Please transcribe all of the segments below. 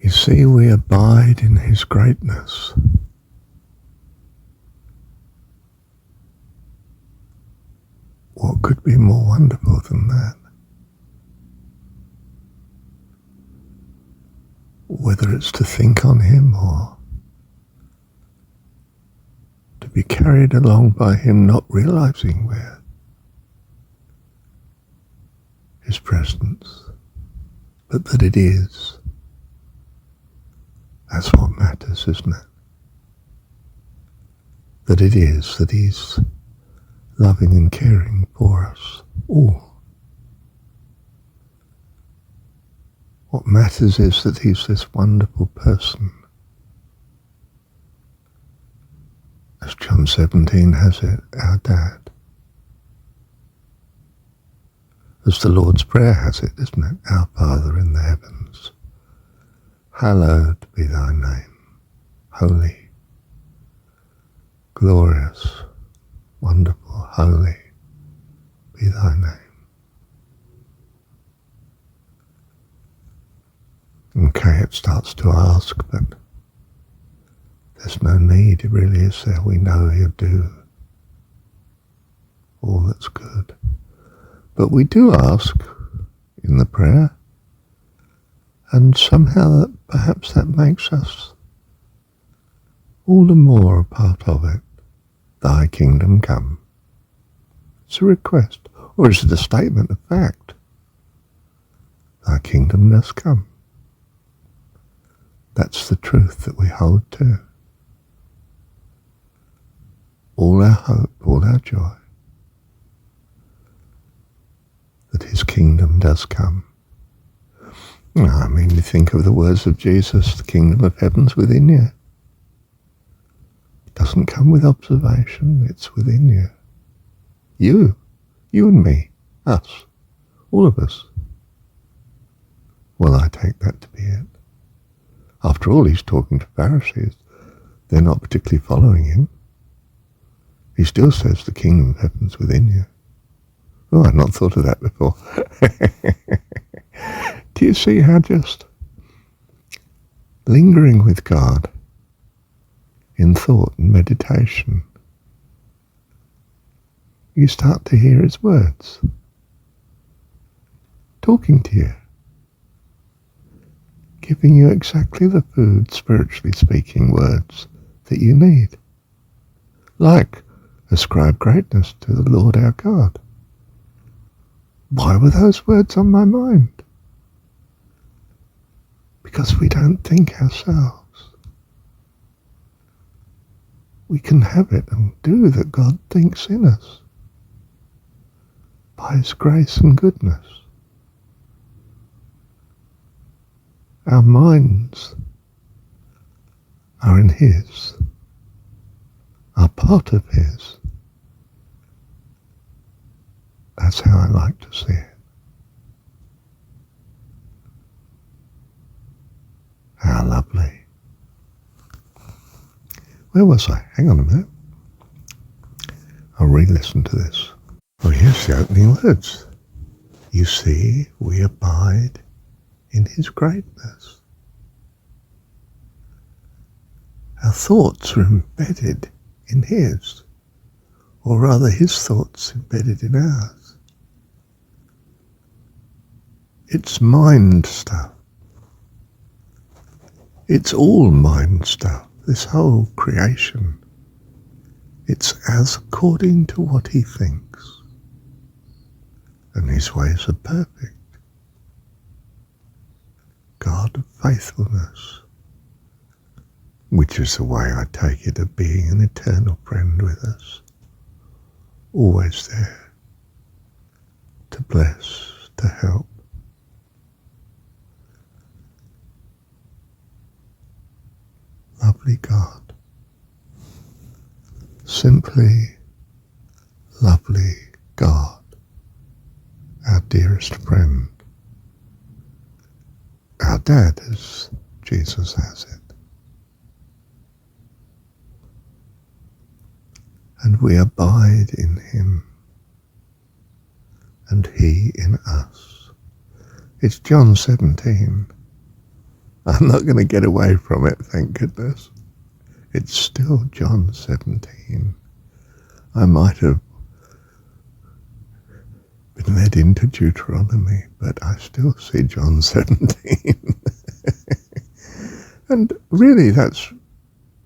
You see, we abide in his greatness. What could be more wonderful than that? Whether it's to think on him or to be carried along by him, not realizing we're his presence, but that it is. That's what matters, isn't it? That it is, that he's loving and caring for us all. What matters is that he's this wonderful person. As John 17 has it, our Dad. As the Lord's Prayer has it, isn't it? Our Father in the heavens, hallowed be thy name. Holy, glorious, wonderful, holy be thy name. Okay, it starts to ask, but there's no need, it really is there. We know he'll do all that's good. But we do ask in the prayer, and somehow perhaps that makes us all the more a part of it. Thy kingdom come. It's a request, or is it a statement of fact? Thy kingdom does come. That's the truth that we hold to. All our hope, all our joy, that his kingdom does come. I mean, you think of the words of Jesus, the kingdom of heaven's within you. It doesn't come with observation, it's within you. You and me, us, all of us. Well, I take that to be it. After all, he's talking to Pharisees. They're not particularly following him. He still says the kingdom of heaven's within you. Oh, I've not thought of that before. Do you see how just lingering with God in thought and meditation, you start to hear his words talking to you, giving you exactly the food, spiritually speaking, words that you need. Like, ascribe greatness to the Lord our God. Why were those words on my mind? Because we don't think ourselves. We can have it and do that God thinks in us by his grace and goodness. Our minds are in his, are part of his. That's how I like to see it. How lovely. Where was I? Hang on a minute. I'll re-listen to this. Oh yes, the opening words. You see, we abide in his greatness. Our thoughts are embedded in his, or rather his thoughts embedded in ours. It's mind stuff. It's all mind stuff, this whole creation. It's as according to what he thinks. And his ways are perfect. God of faithfulness, which is the way I take it of being an eternal friend with us, always there to bless, to help. Lovely God, simply lovely God, our dearest friend, our Dad, as Jesus has it. And we abide in him, and he in us. It's John 17. I'm not going to get away from it, thank goodness. It's still John 17. I might have been led into Deuteronomy, but I still see John 17. And really, that's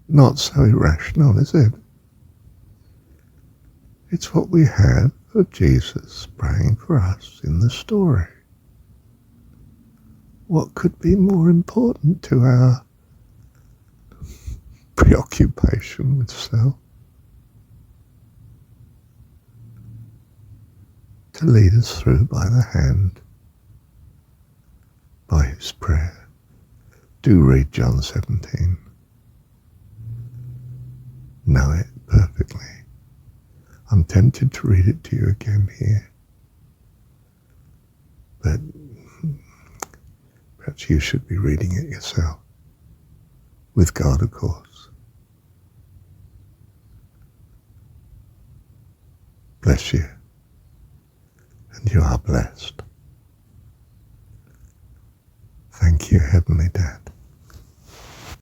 not so irrational, is it? It's what we have of Jesus praying for us in the story. What could be more important to our preoccupation with self? To lead us through by the hand, by his prayer. Do read John 17. Know it perfectly. I'm tempted to read it to you again here, but perhaps you should be reading it yourself, with God, of course. Bless you, and you are blessed. Thank you, Heavenly Dad.